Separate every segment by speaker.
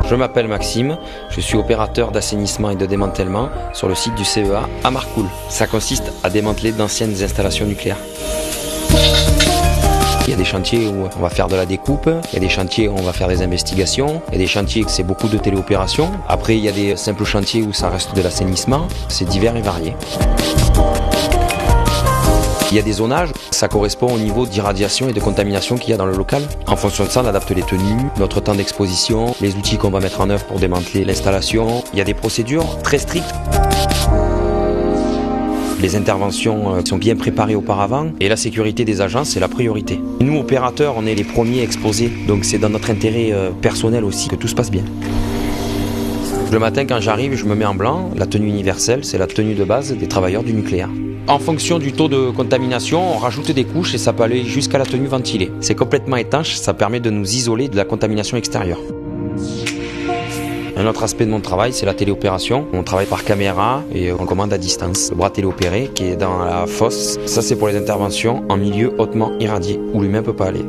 Speaker 1: Je m'appelle Maxime, je suis opérateur d'assainissement et de démantèlement sur le site du CEA à Marcoule. Ça consiste à démanteler d'anciennes installations nucléaires. Il y a des chantiers où on va faire de la découpe, il y a des chantiers où on va faire des investigations, il y a des chantiers où c'est beaucoup de téléopérations. Après, il y a des simples chantiers où ça reste de l'assainissement, c'est divers et varié. Il y a des zonages, ça correspond au niveau d'irradiation et de contamination qu'il y a dans le local. En fonction de ça, on adapte les tenues, notre temps d'exposition, les outils qu'on va mettre en œuvre pour démanteler l'installation. Il y a des procédures très strictes. Les interventions sont bien préparées auparavant et la sécurité des agents, c'est la priorité. Nous, opérateurs, on est les premiers exposés, donc c'est dans notre intérêt personnel aussi que tout se passe bien. Le matin, quand j'arrive, je me mets en blanc. La tenue universelle, c'est la tenue de base des travailleurs du nucléaire. En fonction du taux de contamination, on rajoute des couches et ça peut aller jusqu'à la tenue ventilée. C'est complètement étanche, ça permet de nous isoler de la contamination extérieure. Un autre aspect de mon travail, c'est la téléopération. On travaille par caméra et on commande à distance. Le bras téléopéré qui est dans la fosse, ça c'est pour les interventions en milieu hautement irradié, où l'humain ne peut pas aller.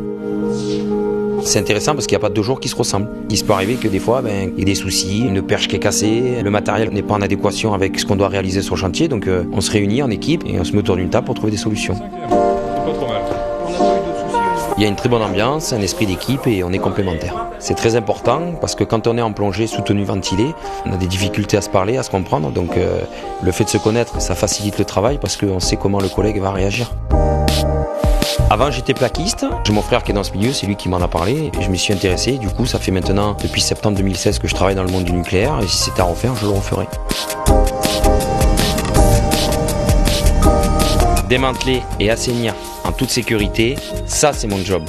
Speaker 1: C'est intéressant parce qu'il n'y a pas deux jours qui se ressemblent. Il se peut arriver que des fois, il y ait des soucis, une perche qui est cassée, le matériel n'est pas en adéquation avec ce qu'on doit réaliser sur le chantier, donc on se réunit en équipe et on se met autour d'une table pour trouver des solutions.
Speaker 2: Pas trop mal.
Speaker 1: Il y a une très bonne ambiance, un esprit d'équipe et on est complémentaires. C'est très important parce que quand on est en plongée sous tenue ventilée, on a des difficultés à se parler, à se comprendre, donc le fait de se connaître, ça facilite le travail parce qu'on sait comment le collègue va réagir. Avant, j'étais plaquiste. J'ai mon frère qui est dans ce milieu, c'est lui qui m'en a parlé. Et je m'y suis intéressé. Du coup, ça fait maintenant, depuis septembre 2016, que je travaille dans le monde du nucléaire. Et si c'était à refaire, je le referais. Démanteler et assainir en toute sécurité, ça, c'est mon job.